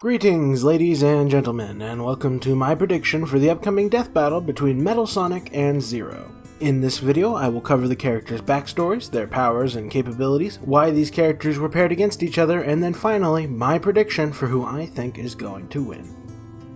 Greetings, ladies and gentlemen, and welcome to my prediction for the upcoming death battle between Metal Sonic and Zero. In this video, I will cover the characters' backstories, their powers and capabilities, why these characters were paired against each other, and then finally, my prediction for who I think is going to win.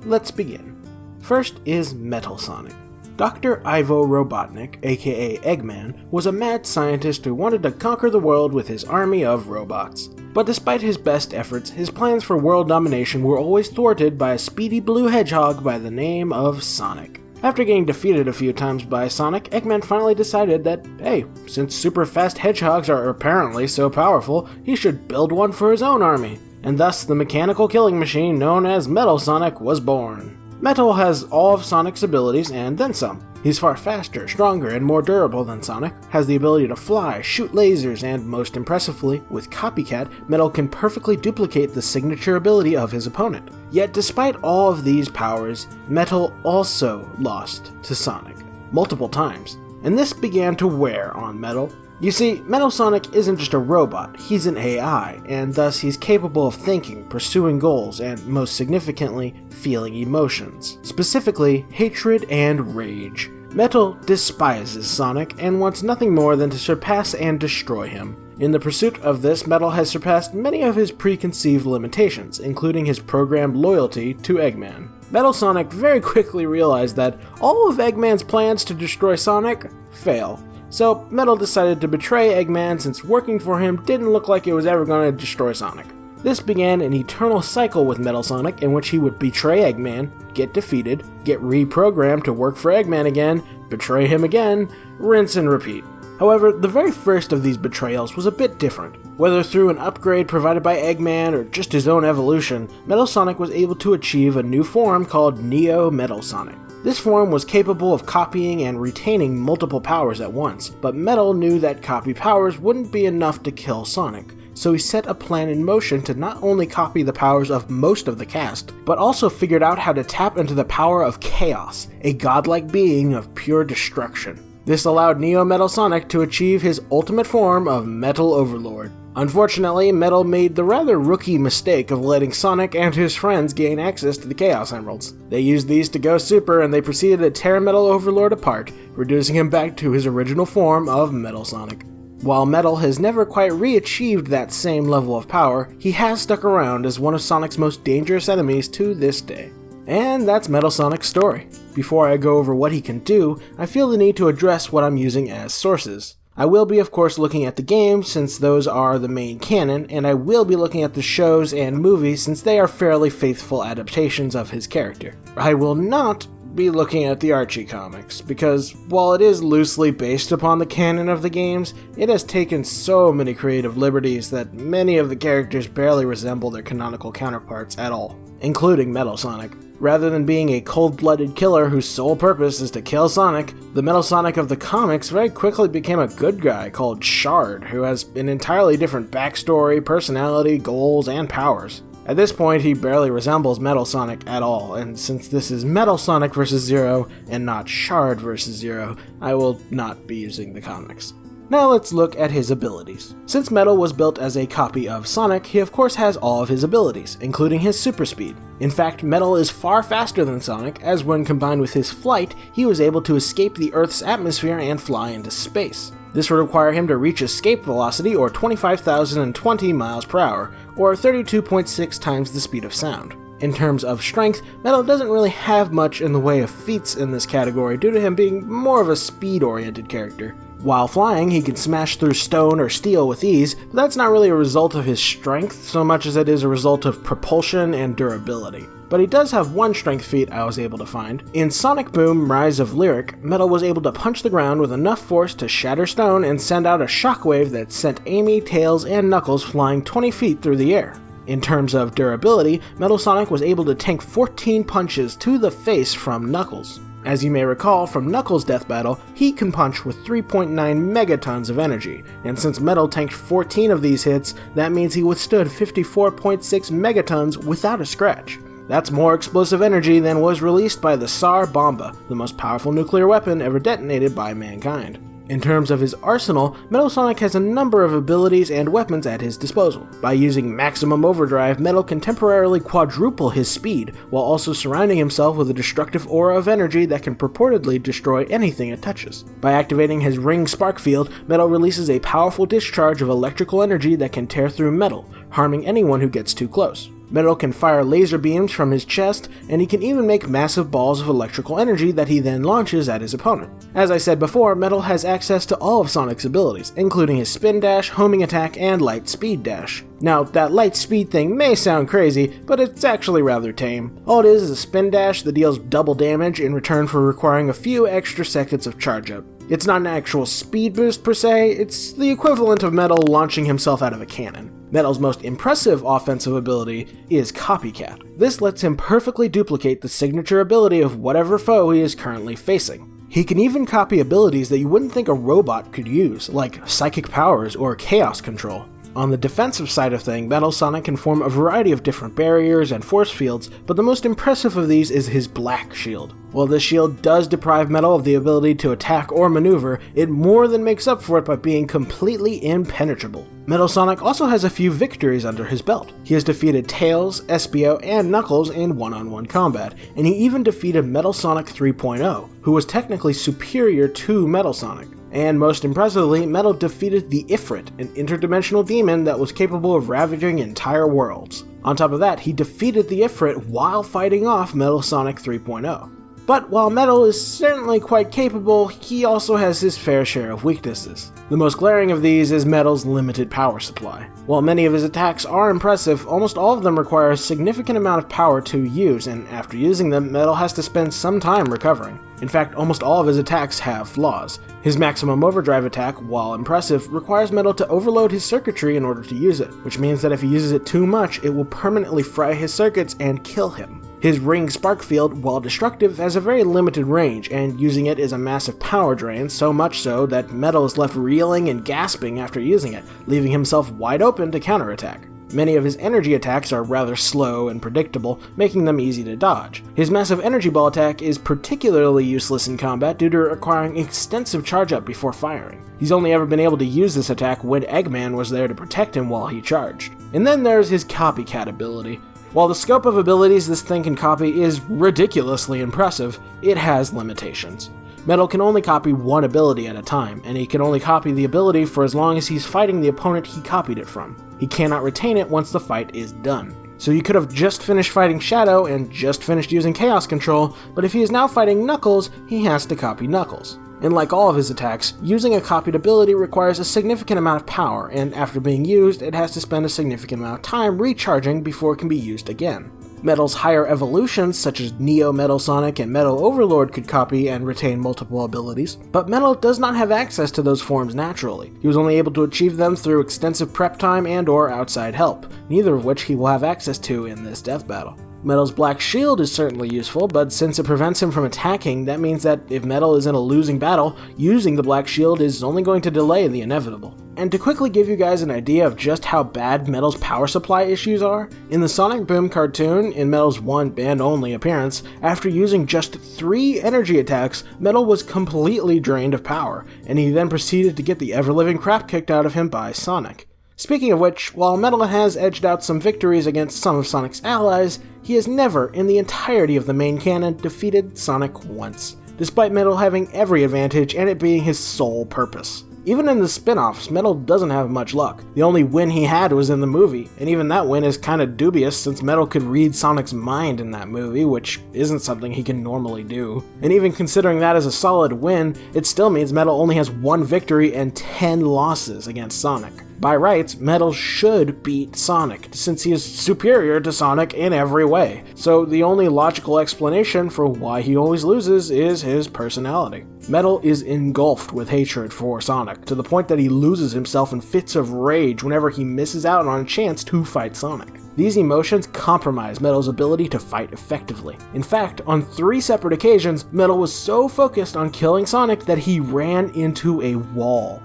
Let's begin. First is Metal Sonic. Dr. Ivo Robotnik, aka Eggman, was a mad scientist who wanted to conquer the world with his army of robots. But despite his best efforts, his plans for world domination were always thwarted by a speedy blue hedgehog by the name of Sonic. After getting defeated a few times by Sonic, Eggman finally decided that, hey, since super fast hedgehogs are apparently so powerful, he should build one for his own army. And thus the mechanical killing machine known as Metal Sonic was born. Metal has all of Sonic's abilities and then some. He's far faster, stronger, and more durable than Sonic, has the ability to fly, shoot lasers, and most impressively, with Copycat, Metal can perfectly duplicate the signature ability of his opponent. Yet despite all of these powers, Metal also lost to Sonic, multiple times, and this began to wear on Metal. You see, Metal Sonic isn't just a robot, he's an AI, and thus he's capable of thinking, pursuing goals, and most significantly, feeling emotions. Specifically, hatred and rage. Metal despises Sonic and wants nothing more than to surpass and destroy him. In the pursuit of this, Metal has surpassed many of his preconceived limitations, including his programmed loyalty to Eggman. Metal Sonic very quickly realized that all of Eggman's plans to destroy Sonic fail. So, Metal decided to betray Eggman since working for him didn't look like it was ever going to destroy Sonic. This began an eternal cycle with Metal Sonic in which he would betray Eggman, get defeated, get reprogrammed to work for Eggman again, betray him again, rinse and repeat. However, the very first of these betrayals was a bit different. Whether through an upgrade provided by Eggman or just his own evolution, Metal Sonic was able to achieve a new form called Neo Metal Sonic. This form was capable of copying and retaining multiple powers at once, but Metal knew that copy powers wouldn't be enough to kill Sonic, so he set a plan in motion to not only copy the powers of most of the cast, but also figured out how to tap into the power of Chaos, a godlike being of pure destruction. This allowed Neo Metal Sonic to achieve his ultimate form of Metal Overlord. Unfortunately, Metal made the rather rookie mistake of letting Sonic and his friends gain access to the Chaos Emeralds. They used these to go super and they proceeded to tear Metal Overlord apart, reducing him back to his original form of Metal Sonic. While Metal has never quite re-achieved that same level of power, he has stuck around as one of Sonic's most dangerous enemies to this day. And that's Metal Sonic's story. Before I go over what he can do, I feel the need to address what I'm using as sources. I will be of course looking at the games since those are the main canon, and I will be looking at the shows and movies since they are fairly faithful adaptations of his character. I will not be looking at the Archie comics, because while it is loosely based upon the canon of the games, it has taken so many creative liberties that many of the characters barely resemble their canonical counterparts at all, including Metal Sonic. Rather than being a cold-blooded killer whose sole purpose is to kill Sonic, the Metal Sonic of the comics very quickly became a good guy called Shard, who has an entirely different backstory, personality, goals, and powers. At this point, he barely resembles Metal Sonic at all, and since this is Metal Sonic vs. Zero and not Shard vs. Zero, I will not be using the comics. Now let's look at his abilities. Since Metal was built as a copy of Sonic, he of course has all of his abilities, including his super speed. In fact, Metal is far faster than Sonic, as when combined with his flight, he was able to escape the Earth's atmosphere and fly into space. This would require him to reach escape velocity, or 25,020 miles per hour, or 32.6 times the speed of sound. In terms of strength, Metal doesn't really have much in the way of feats in this category due to him being more of a speed-oriented character. While flying, he can smash through stone or steel with ease, but that's not really a result of his strength so much as it is a result of propulsion and durability. But he does have one strength feat I was able to find. In Sonic Boom Rise of Lyric, Metal was able to punch the ground with enough force to shatter stone and send out a shockwave that sent Amy, Tails, and Knuckles flying 20 feet through the air. In terms of durability, Metal Sonic was able to tank 14 punches to the face from Knuckles. As you may recall from Knuckles' death battle, he can punch with 3.9 megatons of energy, and since Metal tanked 14 of these hits, that means he withstood 54.6 megatons without a scratch. That's more explosive energy than was released by the Tsar Bomba, the most powerful nuclear weapon ever detonated by mankind. In terms of his arsenal, Metal Sonic has a number of abilities and weapons at his disposal. By using Maximum Overdrive, Metal can temporarily quadruple his speed, while also surrounding himself with a destructive aura of energy that can purportedly destroy anything it touches. By activating his Ring Spark Field, Metal releases a powerful discharge of electrical energy that can tear through metal, harming anyone who gets too close. Metal can fire laser beams from his chest, and he can even make massive balls of electrical energy that he then launches at his opponent. As I said before, Metal has access to all of Sonic's abilities, including his Spin Dash, Homing Attack, and Light Speed Dash. Now, that light speed thing may sound crazy, but it's actually rather tame. All it is a Spin Dash that deals double damage in return for requiring a few extra seconds of charge up. It's not an actual speed boost per se, it's the equivalent of Metal launching himself out of a cannon. Metal's most impressive offensive ability is Copycat. This lets him perfectly duplicate the signature ability of whatever foe he is currently facing. He can even copy abilities that you wouldn't think a robot could use, like Psychic Powers or Chaos Control. On the defensive side of things, Metal Sonic can form a variety of different barriers and force fields, but the most impressive of these is his Black Shield. While this shield does deprive Metal of the ability to attack or maneuver, it more than makes up for it by being completely impenetrable. Metal Sonic also has a few victories under his belt. He has defeated Tails, Espio, and Knuckles in one-on-one combat, and he even defeated Metal Sonic 3.0, who was technically superior to Metal Sonic. And most impressively, Metal defeated the Ifrit, an interdimensional demon that was capable of ravaging entire worlds. On top of that, he defeated the Ifrit while fighting off Metal Sonic 3.0. But while Metal is certainly quite capable, he also has his fair share of weaknesses. The most glaring of these is Metal's limited power supply. While many of his attacks are impressive, almost all of them require a significant amount of power to use, and after using them, Metal has to spend some time recovering. In fact, almost all of his attacks have flaws. His Maximum Overdrive attack, while impressive, requires Metal to overload his circuitry in order to use it, which means that if he uses it too much, it will permanently fry his circuits and kill him. His Ring Spark Field, while destructive, has a very limited range, and using it is a massive power drain, so much so that Metal is left reeling and gasping after using it, leaving himself wide open to counterattack. Many of his energy attacks are rather slow and predictable, making them easy to dodge. His massive energy ball attack is particularly useless in combat due to requiring extensive charge up before firing. He's only ever been able to use this attack when Eggman was there to protect him while he charged. And then there's his Copycat ability. While the scope of abilities this thing can copy is ridiculously impressive, it has limitations. Metal can only copy one ability at a time, and he can only copy the ability for as long as he's fighting the opponent he copied it from. He cannot retain it once the fight is done. So you could have just finished fighting Shadow and just finished using Chaos Control, but if he is now fighting Knuckles, he has to copy Knuckles. And like all of his attacks, using a copied ability requires a significant amount of power, and after being used, it has to spend a significant amount of time recharging before it can be used again. Metal's higher evolutions, such as Neo Metal Sonic and Metal Overlord, could copy and retain multiple abilities, but Metal does not have access to those forms naturally. He was only able to achieve them through extensive prep time and/or outside help, neither of which he will have access to in this death battle. Metal's Black Shield is certainly useful, but since it prevents him from attacking, that means that if Metal is in a losing battle, using the Black Shield is only going to delay the inevitable. And to quickly give you guys an idea of just how bad Metal's power supply issues are, in the Sonic Boom cartoon, in Metal's one and only appearance, after using just 3 energy attacks, Metal was completely drained of power, and he then proceeded to get the ever-living crap kicked out of him by Sonic. Speaking of which, while Metal has edged out some victories against some of Sonic's allies, he has never, in the entirety of the main canon, defeated Sonic once, despite Metal having every advantage and it being his sole purpose. Even in the spin-offs, Metal doesn't have much luck. The only win he had was in the movie, and even that win is kinda dubious since Metal could read Sonic's mind in that movie, which isn't something he can normally do. And even considering that as a solid win, it still means Metal only has 1 victory and 10 losses against Sonic. By rights, Metal should beat Sonic, since he is superior to Sonic in every way. So the only logical explanation for why he always loses is his personality. Metal is engulfed with hatred for Sonic, to the point that he loses himself in fits of rage whenever he misses out on a chance to fight Sonic. These emotions compromise Metal's ability to fight effectively. In fact, on 3 separate occasions, Metal was so focused on killing Sonic that he ran into a wall.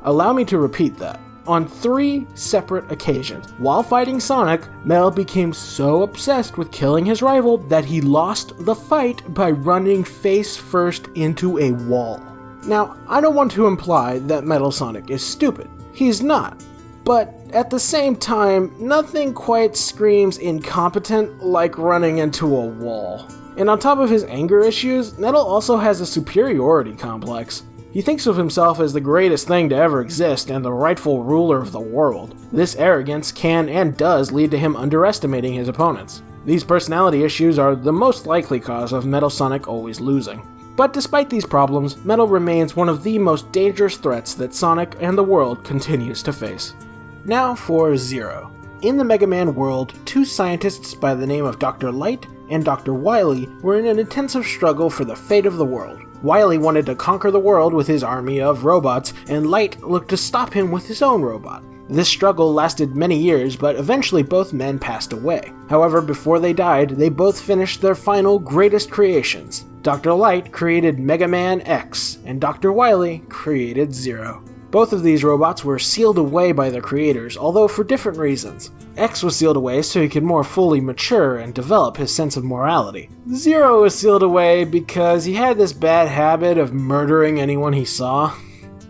Allow me to repeat that. On 3 separate occasions, while fighting Sonic, Metal became so obsessed with killing his rival that he lost the fight by running face first into a wall. Now, I don't want to imply that Metal Sonic is stupid. He's not. But at the same time, nothing quite screams incompetent like running into a wall. And on top of his anger issues, Metal also has a superiority complex. He thinks of himself as the greatest thing to ever exist and the rightful ruler of the world. This arrogance can and does lead to him underestimating his opponents. These personality issues are the most likely cause of Metal Sonic always losing. But despite these problems, Metal remains one of the most dangerous threats that Sonic and the world continues to face. Now for Zero. In the Mega Man world, two scientists by the name of Dr. Light and Dr. Wily were in an intensive struggle for the fate of the world. Wily wanted to conquer the world with his army of robots, and Light looked to stop him with his own robot. This struggle lasted many years, but eventually both men passed away. However, before they died, they both finished their final greatest creations. Dr. Light created Mega Man X, and Dr. Wily created Zero. Both of these robots were sealed away by their creators, although for different reasons. X was sealed away so he could more fully mature and develop his sense of morality. Zero was sealed away because he had this bad habit of murdering anyone he saw.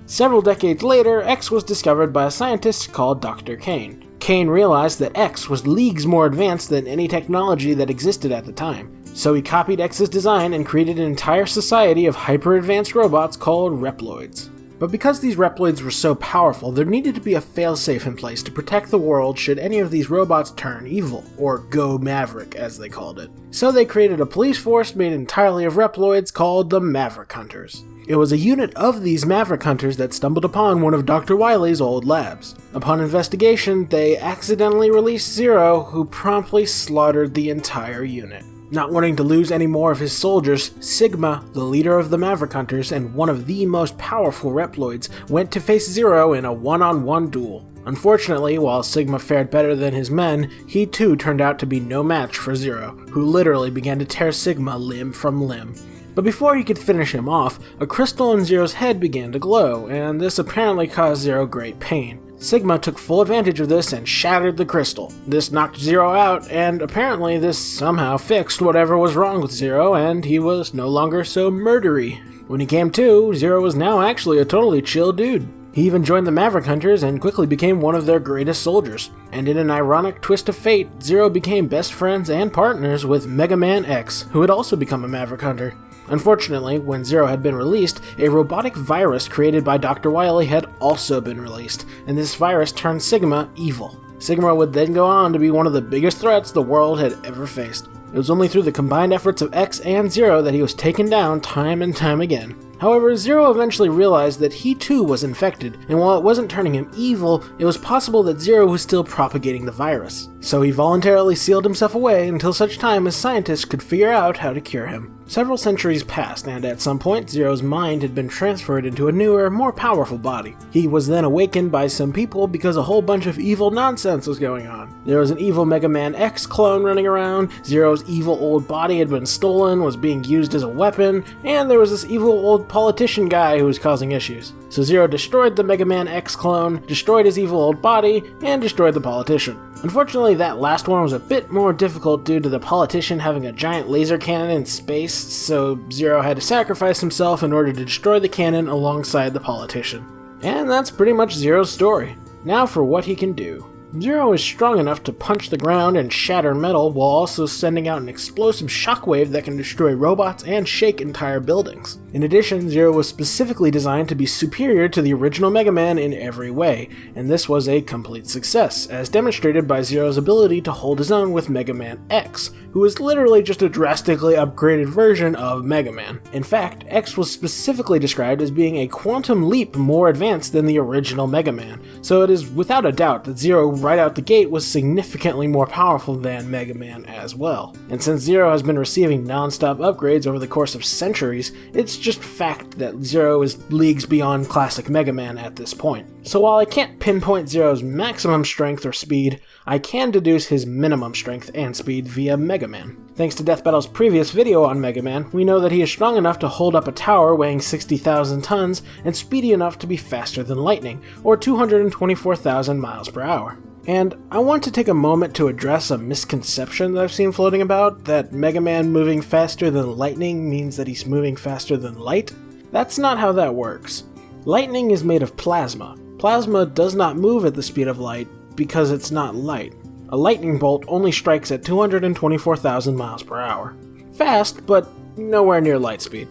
Several decades later, X was discovered by a scientist called Dr. Kane. Kane realized that X was leagues more advanced than any technology that existed at the time. So he copied X's design and created an entire society of hyper-advanced robots called Reploids. But because these Reploids were so powerful, there needed to be a failsafe in place to protect the world should any of these robots turn evil, or go Maverick as they called it. So they created a police force made entirely of Reploids called the Maverick Hunters. It was a unit of these Maverick Hunters that stumbled upon one of Dr. Wily's old labs. Upon investigation, they accidentally released Zero, who promptly slaughtered the entire unit. Not wanting to lose any more of his soldiers, Sigma, the leader of the Maverick Hunters and one of the most powerful Reploids, went to face Zero in a one-on-one duel. Unfortunately, while Sigma fared better than his men, he too turned out to be no match for Zero, who literally began to tear Sigma limb from limb. But before he could finish him off, a crystal in Zero's head began to glow, and this apparently caused Zero great pain. Sigma took full advantage of this and shattered the crystal. This knocked Zero out, and apparently this somehow fixed whatever was wrong with Zero, and he was no longer so murdery. When he came to, Zero was now actually a totally chill dude. He even joined the Maverick Hunters and quickly became one of their greatest soldiers. And in an ironic twist of fate, Zero became best friends and partners with Mega Man X, who had also become a Maverick Hunter. Unfortunately, when Zero had been released, a robotic virus created by Dr. Wily had also been released, and this virus turned Sigma evil. Sigma would then go on to be one of the biggest threats the world had ever faced. It was only through the combined efforts of X and Zero that he was taken down time and time again. However, Zero eventually realized that he too was infected, and while it wasn't turning him evil, it was possible that Zero was still propagating the virus. So he voluntarily sealed himself away until such time as scientists could figure out how to cure him. Several centuries passed, and at some point, Zero's mind had been transferred into a newer, more powerful body. He was then awakened by some people because a whole bunch of evil nonsense was going on. There was an evil Mega Man X clone running around, Zero's evil old body had been stolen, was being used as a weapon, and there was this evil old politician guy who was causing issues. So Zero destroyed the Mega Man X clone, destroyed his evil old body, and destroyed the politician. Unfortunately, that last one was a bit more difficult due to the politician having a giant laser cannon in space, so Zero had to sacrifice himself in order to destroy the cannon alongside the politician. And that's pretty much Zero's story. Now for what he can do. Zero is strong enough to punch the ground and shatter metal while also sending out an explosive shockwave that can destroy robots and shake entire buildings. In addition, Zero was specifically designed to be superior to the original Mega Man in every way, and this was a complete success, as demonstrated by Zero's ability to hold his own with Mega Man X, who is literally just a drastically upgraded version of Mega Man. In fact, X was specifically described as being a quantum leap more advanced than the original Mega Man, so it is without a doubt that Zero right out the gate was significantly more powerful than Mega Man as well. And since Zero has been receiving non-stop upgrades over the course of centuries, it's just fact that Zero is leagues beyond classic Mega Man at this point. So while I can't pinpoint Zero's maximum strength or speed, I can deduce his minimum strength and speed via Mega Man. Thanks to Death Battle's previous video on Mega Man, we know that he is strong enough to hold up a tower weighing 60,000 tons and speedy enough to be faster than lightning, or 224,000 miles per hour. And I want to take a moment to address a misconception that I've seen floating about, that Mega Man moving faster than lightning means that he's moving faster than light. That's not how that works. Lightning is made of plasma. Plasma does not move at the speed of light because it's not light. A lightning bolt only strikes at 224,000 miles per hour. Fast, but nowhere near light speed.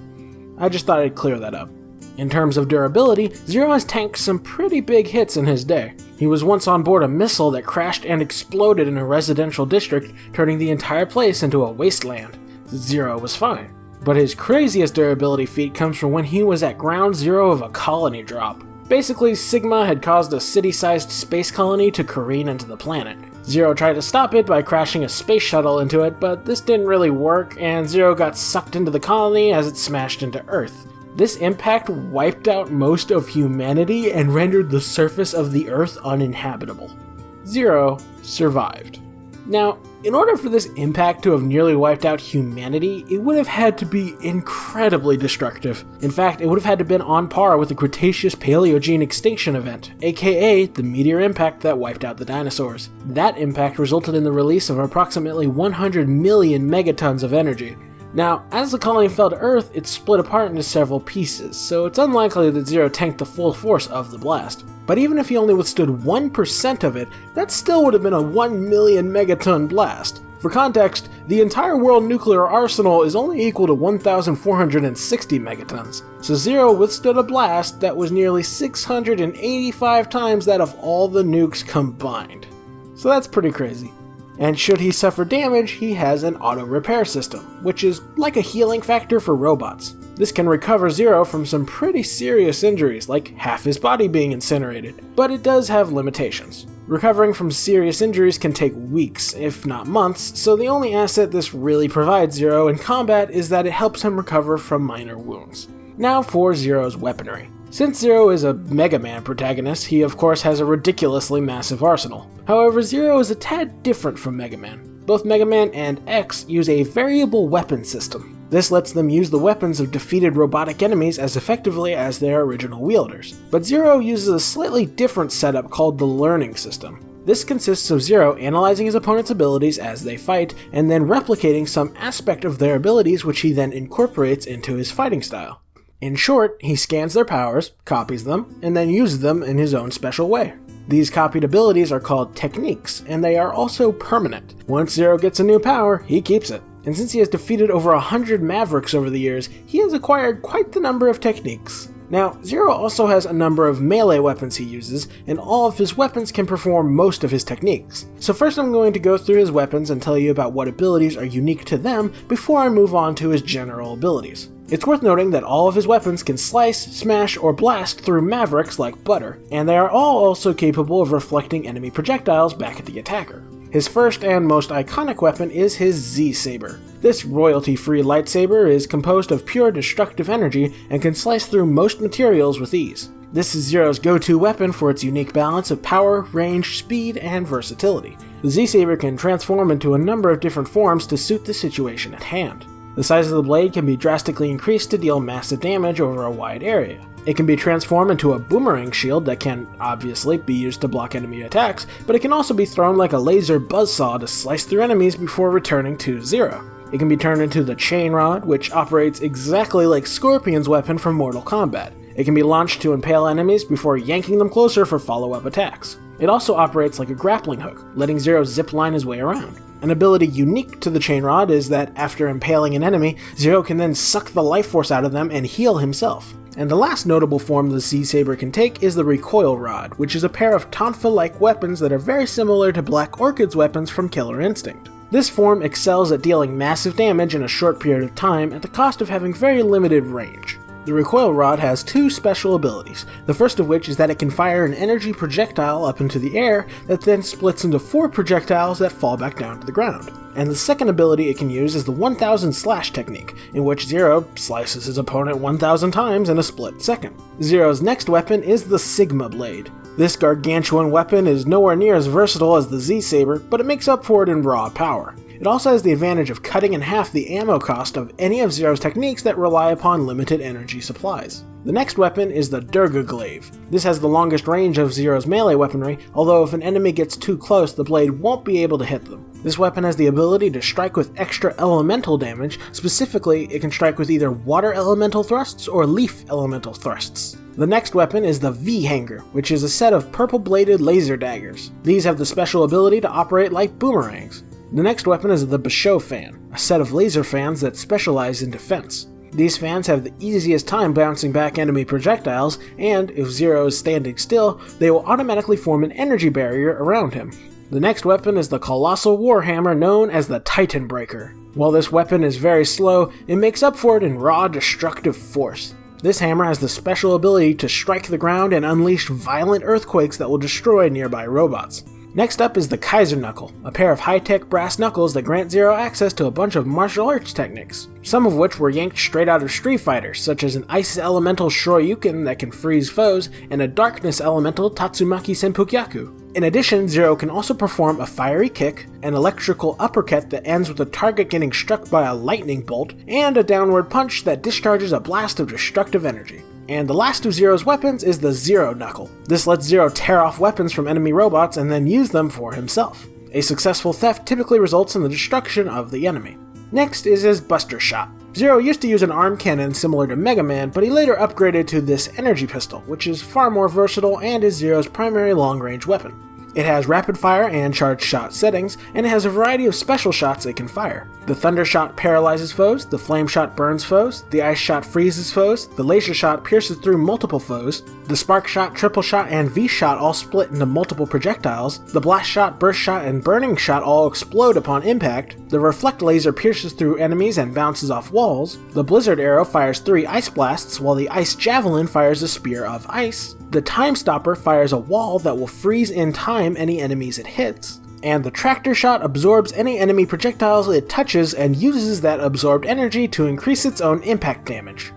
I just thought I'd clear that up. In terms of durability, Zero has tanked some pretty big hits in his day. He was once on board a missile that crashed and exploded in a residential district, turning the entire place into a wasteland. Zero was fine. But his craziest durability feat comes from when he was at ground zero of a colony drop. Basically, Sigma had caused a city-sized space colony to careen into the planet. Zero tried to stop it by crashing a space shuttle into it, but this didn't really work, and Zero got sucked into the colony as it smashed into Earth. This impact wiped out most of humanity and rendered the surface of the Earth uninhabitable. Zero survived. Now, in order for this impact to have nearly wiped out humanity, it would have had to be incredibly destructive. In fact, it would have had to have been on par with the Cretaceous-Paleogene extinction event, aka the meteor impact that wiped out the dinosaurs. That impact resulted in the release of approximately 100 million megatons of energy. Now, as the colony fell to Earth, it split apart into several pieces, so it's unlikely that Zero tanked the full force of the blast. But even if he only withstood 1% of it, that still would have been a 1 million megaton blast. For context, the entire world nuclear arsenal is only equal to 1,460 megatons, so Zero withstood a blast that was nearly 685 times that of all the nukes combined. So that's pretty crazy. And should he suffer damage, he has an auto-repair system, which is like a healing factor for robots. This can recover Zero from some pretty serious injuries, like half his body being incinerated, but it does have limitations. Recovering from serious injuries can take weeks, if not months, so the only asset this really provides Zero in combat is that it helps him recover from minor wounds. Now for Zero's weaponry. Since Zero is a Mega Man protagonist, he of course has a ridiculously massive arsenal. However, Zero is a tad different from Mega Man. Both Mega Man and X use a variable weapon system. This lets them use the weapons of defeated robotic enemies as effectively as their original wielders. But Zero uses a slightly different setup called the learning system. This consists of Zero analyzing his opponent's abilities as they fight, and then replicating some aspect of their abilities which he then incorporates into his fighting style. In short, he scans their powers, copies them, and then uses them in his own special way. These copied abilities are called techniques, and they are also permanent. Once Zero gets a new power, he keeps it. And since he has defeated over 100 Mavericks over the years, he has acquired quite the number of techniques. Now, Zero also has a number of melee weapons he uses, and all of his weapons can perform most of his techniques. So first I'm going to go through his weapons and tell you about what abilities are unique to them before I move on to his general abilities. It's worth noting that all of his weapons can slice, smash, or blast through Mavericks like butter, and they are all also capable of reflecting enemy projectiles back at the attacker. His first and most iconic weapon is his Z-Saber. This royalty-free lightsaber is composed of pure destructive energy and can slice through most materials with ease. This is Zero's go-to weapon for its unique balance of power, range, speed, and versatility. The Z-Saber can transform into a number of different forms to suit the situation at hand. The size of the blade can be drastically increased to deal massive damage over a wide area. It can be transformed into a boomerang shield that can, obviously, be used to block enemy attacks, but it can also be thrown like a laser buzzsaw to slice through enemies before returning to Zero. It can be turned into the Chain Rod, which operates exactly like Scorpion's weapon from Mortal Kombat. It can be launched to impale enemies before yanking them closer for follow-up attacks. It also operates like a grappling hook, letting Zero zip-line his way around. An ability unique to the Chain Rod is that after impaling an enemy, Zero can then suck the life force out of them and heal himself. And the last notable form the Z-Saber can take is the Recoil Rod, which is a pair of Tonfa-like weapons that are very similar to Black Orchid's weapons from Killer Instinct. This form excels at dealing massive damage in a short period of time at the cost of having very limited range. The Recoil Rod has two special abilities, the first of which is that it can fire an energy projectile up into the air that then splits into 4 projectiles that fall back down to the ground. And the second ability it can use is the 1000 slash technique, in which Zero slices his opponent 1000 times in a split second. Zero's next weapon is the Sigma Blade. This gargantuan weapon is nowhere near as versatile as the Z-Saber, but it makes up for it in raw power. It also has the advantage of cutting in half the ammo cost of any of Zero's techniques that rely upon limited energy supplies. The next weapon is the Durga Glaive. This has the longest range of Zero's melee weaponry, although if an enemy gets too close, the blade won't be able to hit them. This weapon has the ability to strike with extra elemental damage. Specifically, it can strike with either water elemental thrusts or leaf elemental thrusts. The next weapon is the V-Hanger, which is a set of purple-bladed laser daggers. These have the special ability to operate like boomerangs. The next weapon is the Basho Fan, a set of laser fans that specialize in defense. These fans have the easiest time bouncing back enemy projectiles, and if Zero is standing still, they will automatically form an energy barrier around him. The next weapon is the colossal warhammer known as the Titan Breaker. While this weapon is very slow, it makes up for it in raw destructive force. This hammer has the special ability to strike the ground and unleash violent earthquakes that will destroy nearby robots. Next up is the Kaiser Knuckle, a pair of high-tech brass knuckles that grant Zero access to a bunch of martial arts techniques, some of which were yanked straight out of Street Fighter, such as an Ice Elemental Shoryuken that can freeze foes, and a Darkness Elemental Tatsumaki Senpukyaku. In addition, Zero can also perform a fiery kick, an electrical uppercut that ends with the target getting struck by a lightning bolt, and a downward punch that discharges a blast of destructive energy. And the last of Zero's weapons is the Zero Knuckle. This lets Zero tear off weapons from enemy robots and then use them for himself. A successful theft typically results in the destruction of the enemy. Next is his Buster Shot. Zero used to use an arm cannon similar to Mega Man, but he later upgraded to this energy pistol, which is far more versatile and is Zero's primary long-range weapon. It has rapid fire and charged shot settings, and it has a variety of special shots it can fire. The Thunder Shot paralyzes foes, the Flame Shot burns foes, the Ice Shot freezes foes, the Laser Shot pierces through multiple foes, the Spark Shot, Triple Shot, and V-Shot all split into multiple projectiles, the Blast Shot, Burst Shot, and Burning Shot all explode upon impact, the Reflect Laser pierces through enemies and bounces off walls, the Blizzard Arrow fires 3 Ice Blasts, while the Ice Javelin fires a Spear of Ice, the Time Stopper fires a wall that will freeze in time any enemies it hits, and the Tractor Shot absorbs any enemy projectiles it touches and uses that absorbed energy to increase its own impact damage.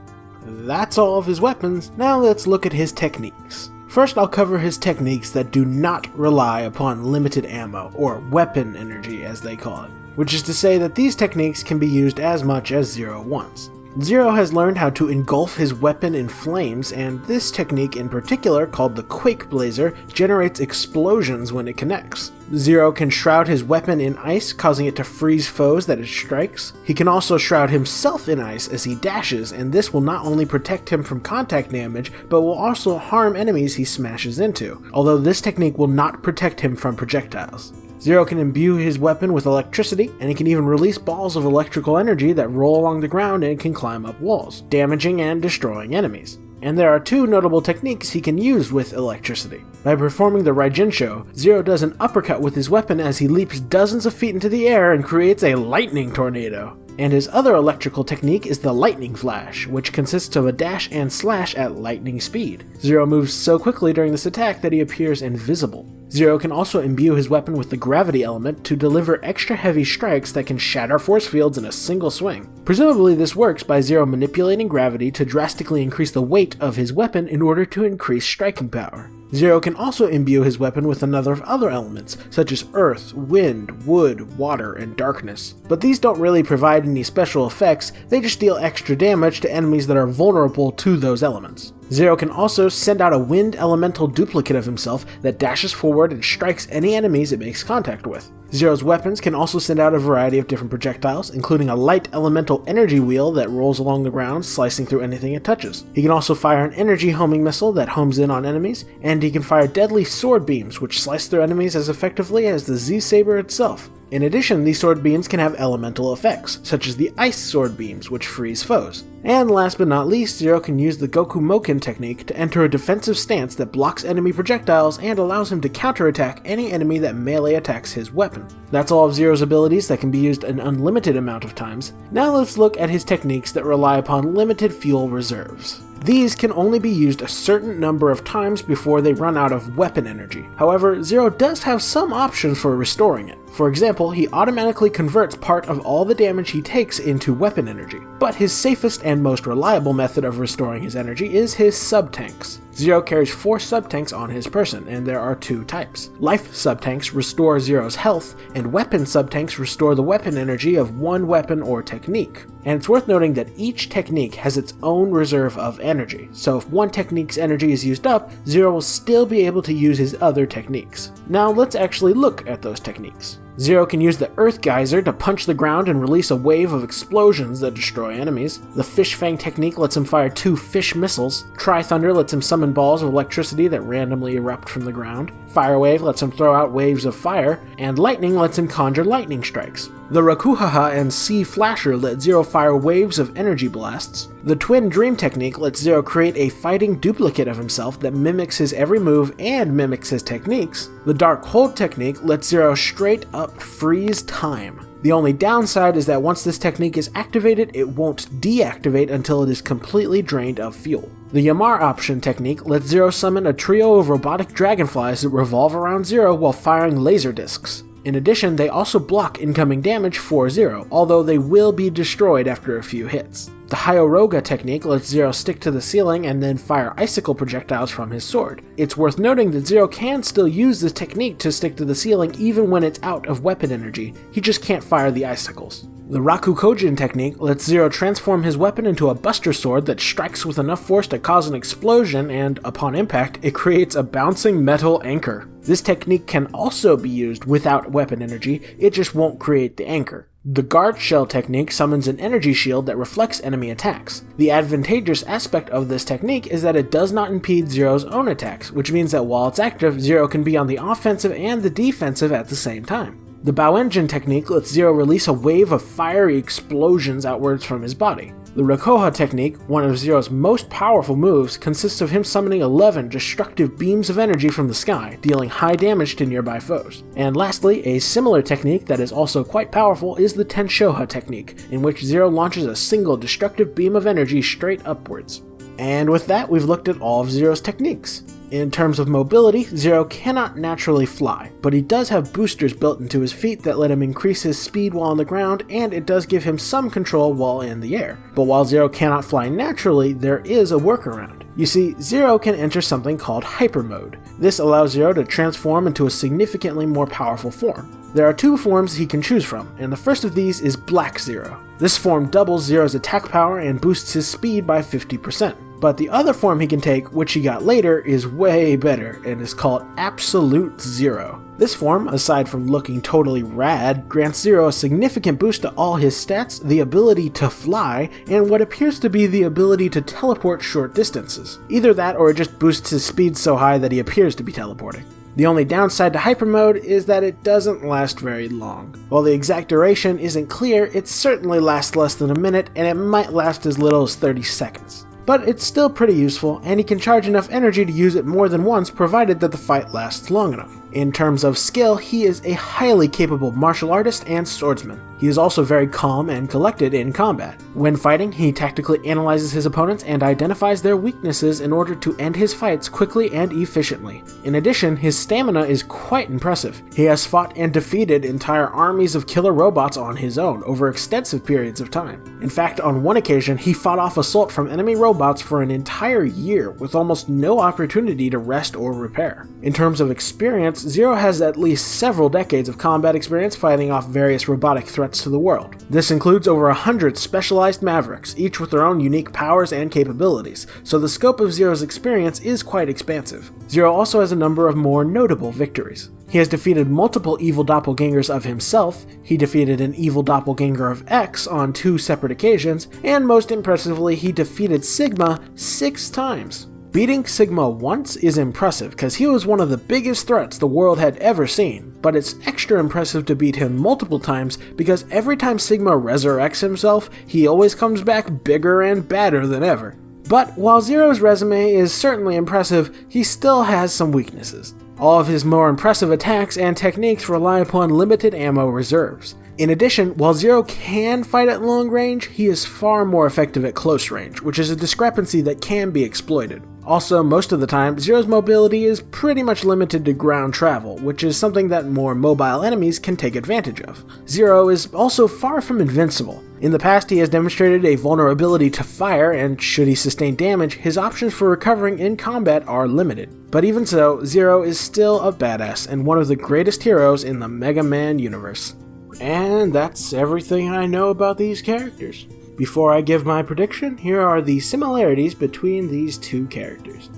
That's all of his weapons. Now let's look at his techniques. First, I'll cover his techniques that do not rely upon limited ammo, or weapon energy as they call it, which is to say that these techniques can be used as much as Zero wants. Zero has learned how to engulf his weapon in flames, and this technique in particular, called the Quake Blazer, generates explosions when it connects. Zero can shroud his weapon in ice, causing it to freeze foes that it strikes. He can also shroud himself in ice as he dashes, and this will not only protect him from contact damage, but will also harm enemies he smashes into, although this technique will not protect him from projectiles. Zero can imbue his weapon with electricity, and he can even release balls of electrical energy that roll along the ground and can climb up walls, damaging and destroying enemies. And there are 2 notable techniques he can use with electricity. By performing the Raijensho, Zero does an uppercut with his weapon as he leaps dozens of feet into the air and creates a lightning tornado. And his other electrical technique is the Lightning Flash, which consists of a dash and slash at lightning speed. Zero moves so quickly during this attack that he appears invisible. Zero can also imbue his weapon with the gravity element to deliver extra heavy strikes that can shatter force fields in a single swing. Presumably this works by Zero manipulating gravity to drastically increase the weight of his weapon in order to increase striking power. Zero can also imbue his weapon with a number of other elements, such as earth, wind, wood, water, and darkness. But these don't really provide any special effects, they just deal extra damage to enemies that are vulnerable to those elements. Zero can also send out a wind elemental duplicate of himself that dashes forward and strikes any enemies it makes contact with. Zero's weapons can also send out a variety of different projectiles, including a light elemental energy wheel that rolls along the ground, slicing through anything it touches. He can also fire an energy homing missile that homes in on enemies, and he can fire deadly sword beams which slice through enemies as effectively as the Z-Saber itself. In addition, these sword beams can have elemental effects, such as the ice sword beams, which freeze foes. And last but not least, Zero can use the Goku Moken technique to enter a defensive stance that blocks enemy projectiles and allows him to counterattack any enemy that melee attacks his weapon. That's all of Zero's abilities that can be used an unlimited amount of times. Now let's look at his techniques that rely upon limited fuel reserves. These can only be used a certain number of times before they run out of weapon energy. However, Zero does have some options for restoring it. For example, he automatically converts part of all the damage he takes into weapon energy. But his safest and most reliable method of restoring his energy is his sub-tanks. Zero carries 4 sub-tanks on his person, and there are 2 types. Life sub-tanks restore Zero's health, and weapon sub-tanks restore the weapon energy of one weapon or technique. And it's worth noting that each technique has its own reserve of energy, so if one technique's energy is used up, Zero will still be able to use his other techniques. Now let's actually look at those techniques. Zero can use the Earth Geyser to punch the ground and release a wave of explosions that destroy enemies. The Fish Fang technique lets him fire 2 fish missiles. Tri-Thunder lets him summon balls of electricity that randomly erupt from the ground. Fire Wave lets him throw out waves of fire, and Lightning lets him conjure lightning strikes. The Rakuhaha and Sea Flasher let Zero fire waves of energy blasts. The Twin Dream technique lets Zero create a fighting duplicate of himself that mimics his every move and mimics his techniques. The Dark Hold technique lets Zero straight up freeze time. The only downside is that once this technique is activated, it won't deactivate until it is completely drained of fuel. The Yamar Option technique lets Zero summon a trio of robotic dragonflies that revolve around Zero while firing laser discs. In addition, they also block incoming damage for Zero, although they will be destroyed after a few hits. The Hyoroga technique lets Zero stick to the ceiling and then fire icicle projectiles from his sword. It's worth noting that Zero can still use this technique to stick to the ceiling even when it's out of weapon energy, he just can't fire the icicles. The Rakukojin technique lets Zero transform his weapon into a buster sword that strikes with enough force to cause an explosion and, upon impact, it creates a bouncing metal anchor. This technique can also be used without weapon energy, it just won't create the anchor. The Guard Shell technique summons an energy shield that reflects enemy attacks. The advantageous aspect of this technique is that it does not impede Zero's own attacks, which means that while it's active, Zero can be on the offensive and the defensive at the same time. The Bow Engine technique lets Zero release a wave of fiery explosions outwards from his body. The Rakoha technique, one of Zero's most powerful moves, consists of him summoning 11 destructive beams of energy from the sky, dealing high damage to nearby foes. And lastly, a similar technique that is also quite powerful is the Tenshoha technique, in which Zero launches a single destructive beam of energy straight upwards. And with that, we've looked at all of Zero's techniques. In terms of mobility, Zero cannot naturally fly, but he does have boosters built into his feet that let him increase his speed while on the ground, and it does give him some control while in the air. But while Zero cannot fly naturally, there is a workaround. You see, Zero can enter something called Hyper Mode. This allows Zero to transform into a significantly more powerful form. There are 2 forms he can choose from, and the first of these is Black Zero. This form doubles Zero's attack power and boosts his speed by 50%. But the other form he can take, which he got later, is way better and is called Absolute Zero. This form, aside from looking totally rad, grants Zero a significant boost to all his stats, the ability to fly, and what appears to be the ability to teleport short distances. Either that or it just boosts his speed so high that he appears to be teleporting. The only downside to Hyper Mode is that it doesn't last very long. While the exact duration isn't clear, it certainly lasts less than a minute, and it might last as little as 30 seconds. But it's still pretty useful, and he can charge enough energy to use it more than once provided that the fight lasts long enough. In terms of skill, he is a highly capable martial artist and swordsman. He is also very calm and collected in combat. When fighting, he tactically analyzes his opponents and identifies their weaknesses in order to end his fights quickly and efficiently. In addition, his stamina is quite impressive. He has fought and defeated entire armies of killer robots on his own over extensive periods of time. In fact, on one occasion, he fought off assault from enemy robots for an entire year with almost no opportunity to rest or repair. In terms of experience, Zero has at least several decades of combat experience fighting off various robotic threats to the world. This includes over 100 specialized Mavericks, each with their own unique powers and capabilities, so the scope of Zero's experience is quite expansive. Zero also has a number of more notable victories. He has defeated multiple evil doppelgangers of himself, he defeated an evil doppelganger of X on 2 separate occasions, and most impressively, he defeated Sigma 6 times. Beating Sigma once is impressive because he was one of the biggest threats the world had ever seen, but it's extra impressive to beat him multiple times because every time Sigma resurrects himself, he always comes back bigger and badder than ever. But while Zero's resume is certainly impressive, he still has some weaknesses. All of his more impressive attacks and techniques rely upon limited ammo reserves. In addition, while Zero can fight at long range, he is far more effective at close range, which is a discrepancy that can be exploited. Also, most of the time, Zero's mobility is pretty much limited to ground travel, which is something that more mobile enemies can take advantage of. Zero is also far from invincible. In the past, he has demonstrated a vulnerability to fire, and should he sustain damage, his options for recovering in combat are limited. But even so, Zero is still a badass and one of the greatest heroes in the Mega Man universe. And that's everything I know about these characters. Before I give my prediction, here are the similarities between these two characters.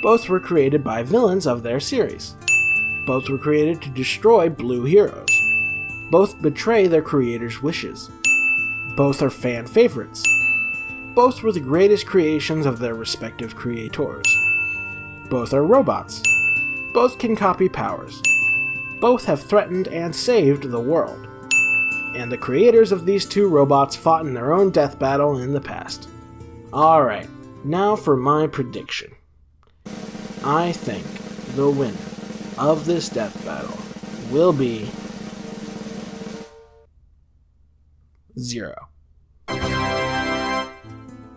Both were created by villains of their series. Both were created to destroy blue heroes. Both betray their creators' wishes. Both are fan favorites. Both were the greatest creations of their respective creators. Both are robots. Both can copy powers. Both have threatened and saved the world. And the creators of these two robots fought in their own death battle in the past. Alright, now for my prediction. I think the winner of this death battle will be Zero.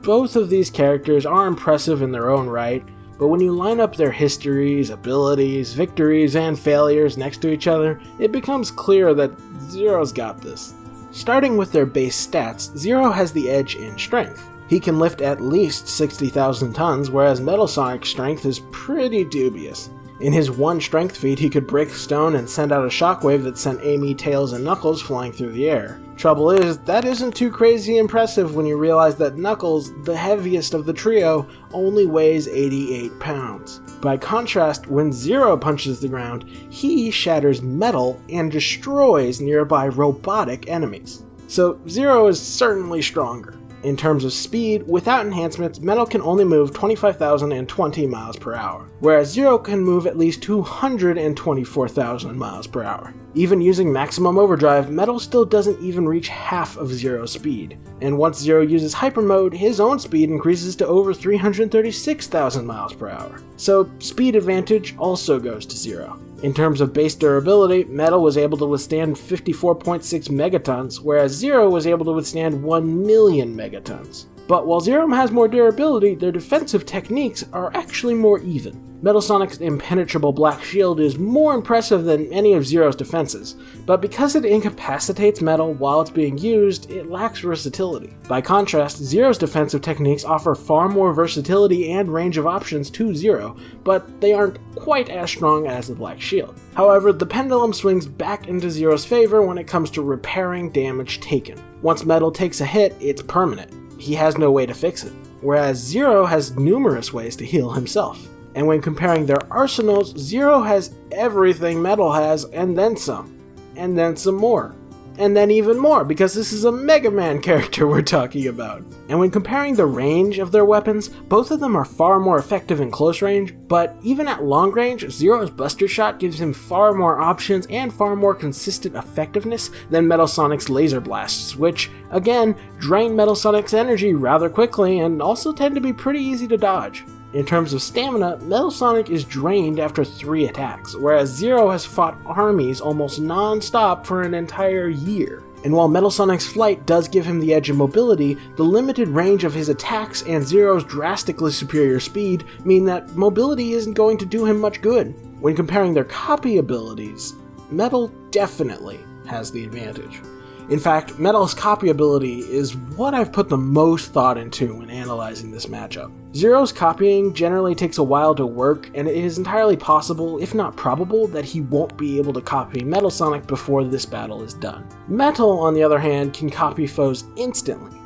Both of these characters are impressive in their own right, but when you line up their histories, abilities, victories, and failures next to each other, it becomes clear that Zero's got this. Starting with their base stats, Zero has the edge in strength. He can lift at least 60,000 tons, whereas Metal Sonic's strength is pretty dubious. In his one strength feat, he could break stone and send out a shockwave that sent Amy, Tails, and Knuckles flying through the air. Trouble is, that isn't too crazy impressive when you realize that Knuckles, the heaviest of the trio, only weighs 88 pounds. By contrast, when Zero punches the ground, he shatters metal and destroys nearby robotic enemies. So Zero is certainly stronger. In terms of speed, without enhancements, Metal can only move 25,020 miles per hour, whereas Zero can move at least 224,000 miles per hour. Even using maximum overdrive, Metal still doesn't even reach half of Zero's speed. And once Zero uses Hyper Mode, his own speed increases to over 336,000 miles per hour. So speed advantage also goes to Zero. In terms of base durability, Metal was able to withstand 54.6 megatons, whereas Zero was able to withstand 1 million megatons. But while Zero has more durability, their defensive techniques are actually more even. Metal Sonic's impenetrable black shield is more impressive than any of Zero's defenses, but because it incapacitates Metal while it's being used, it lacks versatility. By contrast, Zero's defensive techniques offer far more versatility and range of options to Zero, but they aren't quite as strong as the black shield. However, the pendulum swings back into Zero's favor when it comes to repairing damage taken. Once Metal takes a hit, it's permanent. He has no way to fix it, whereas Zero has numerous ways to heal himself. And when comparing their arsenals, Zero has everything Metal has, and then some more, and then even more, because this is a Mega Man character we're talking about. And when comparing the range of their weapons, both of them are far more effective in close range, but even at long range, Zero's Buster Shot gives him far more options and far more consistent effectiveness than Metal Sonic's Laser Blasts, which, again, drain Metal Sonic's energy rather quickly and also tend to be pretty easy to dodge. In terms of stamina, Metal Sonic is drained after 3 attacks, whereas Zero has fought armies almost non-stop for an entire year. And while Metal Sonic's flight does give him the edge in mobility, the limited range of his attacks and Zero's drastically superior speed mean that mobility isn't going to do him much good. When comparing their copy abilities, Metal definitely has the advantage. In fact, Metal's copy ability is what I've put the most thought into when analyzing this matchup. Zero's copying generally takes a while to work, and it is entirely possible, if not probable, that he won't be able to copy Metal Sonic before this battle is done. Metal, on the other hand, can copy foes instantly.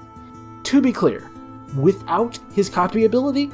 To be clear, without his copy ability,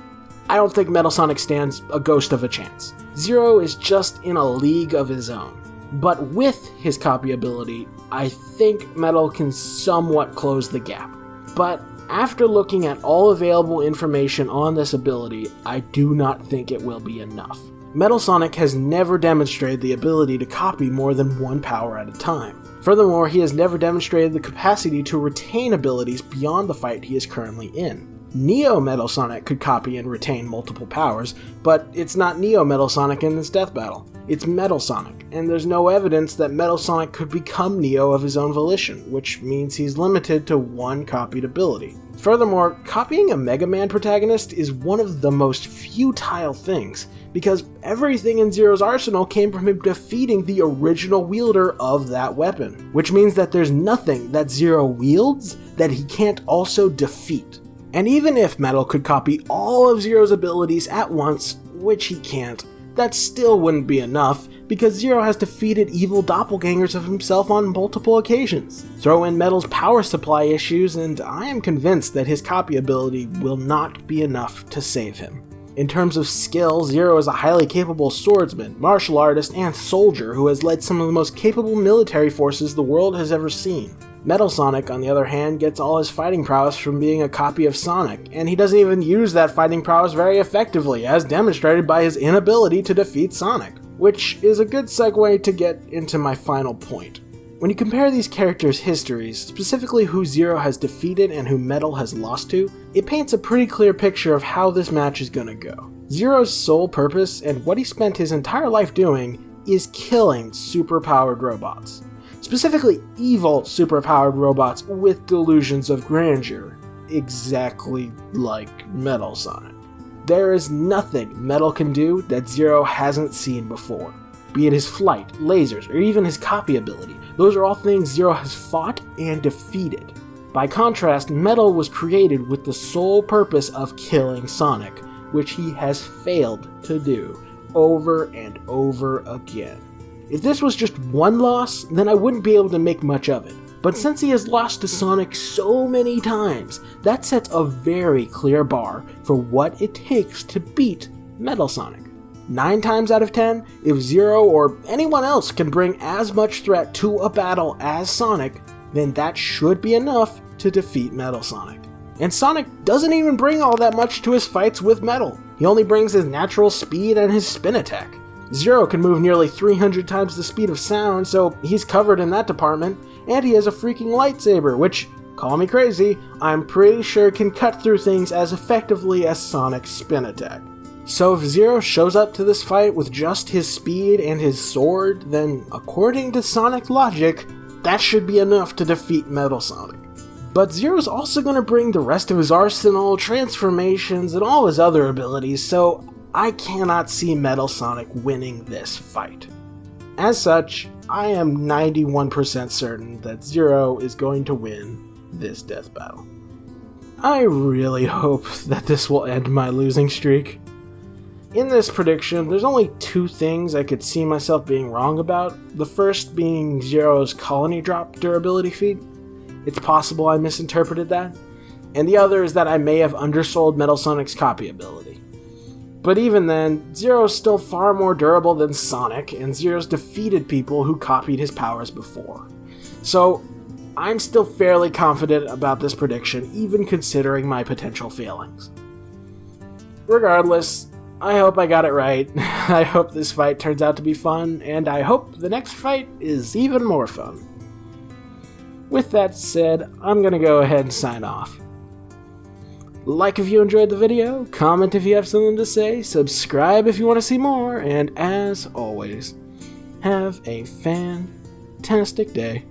I don't think Metal Sonic stands a ghost of a chance. Zero is just in a league of his own. But with his copy ability, I think Metal can somewhat close the gap. But after looking at all available information on this ability, I do not think it will be enough. Metal Sonic has never demonstrated the ability to copy more than one power at a time. Furthermore, he has never demonstrated the capacity to retain abilities beyond the fight he is currently in. Neo Metal Sonic could copy and retain multiple powers, but it's not Neo Metal Sonic in this death battle. It's Metal Sonic, and there's no evidence that Metal Sonic could become Neo of his own volition, which means he's limited to one copied ability. Furthermore, copying a Mega Man protagonist is one of the most futile things, because everything in Zero's arsenal came from him defeating the original wielder of that weapon, which means that there's nothing that Zero wields that he can't also defeat. And even if Metal could copy all of Zero's abilities at once, which he can't, that still wouldn't be enough, because Zero has defeated evil doppelgangers of himself on multiple occasions. Throw in Metal's power supply issues, and I am convinced that his copy ability will not be enough to save him. In terms of skill, Zero is a highly capable swordsman, martial artist, and soldier who has led some of the most capable military forces the world has ever seen. Metal Sonic, on the other hand, gets all his fighting prowess from being a copy of Sonic, and he doesn't even use that fighting prowess very effectively, as demonstrated by his inability to defeat Sonic. Which is a good segue to get into my final point. When you compare these characters' histories, specifically who Zero has defeated and who Metal has lost to, it paints a pretty clear picture of how this match is gonna go. Zero's sole purpose, and what he spent his entire life doing, is killing superpowered robots. Specifically evil superpowered robots with delusions of grandeur, exactly like Metal Sonic. There is nothing Metal can do that Zero hasn't seen before. Be it his flight, lasers, or even his copy ability, those are all things Zero has fought and defeated. By contrast, Metal was created with the sole purpose of killing Sonic, which he has failed to do over and over again. If this was just one loss, then I wouldn't be able to make much of it. But since he has lost to Sonic so many times, that sets a very clear bar for what it takes to beat Metal Sonic. 9 times out of 10, if Zero or anyone else can bring as much threat to a battle as Sonic, then that should be enough to defeat Metal Sonic. And Sonic doesn't even bring all that much to his fights with Metal. He only brings his natural speed and his spin attack. Zero can move nearly 300 times the speed of sound, so he's covered in that department, and he has a freaking lightsaber, which, call me crazy, I'm pretty sure can cut through things as effectively as Sonic's spin attack. So if Zero shows up to this fight with just his speed and his sword, then according to Sonic logic, that should be enough to defeat Metal Sonic. But Zero's also going to bring the rest of his arsenal, transformations, and all his other abilities, so I cannot see Metal Sonic winning this fight. As such, I am 91% certain that Zero is going to win this death battle. I really hope that this will end my losing streak. In this prediction, there's only 2 things I could see myself being wrong about. The first being Zero's colony drop durability feat. It's possible I misinterpreted that. And the other is that I may have undersold Metal Sonic's copy ability. But even then, Zero's still far more durable than Sonic, and Zero's defeated people who copied his powers before. So, I'm still fairly confident about this prediction, even considering my potential failings. Regardless, I hope I got it right. I hope this fight turns out to be fun, and I hope the next fight is even more fun. With that said, I'm gonna go ahead and sign off. Like if you enjoyed the video, comment if you have something to say, subscribe if you want to see more, and as always, have a fantastic day.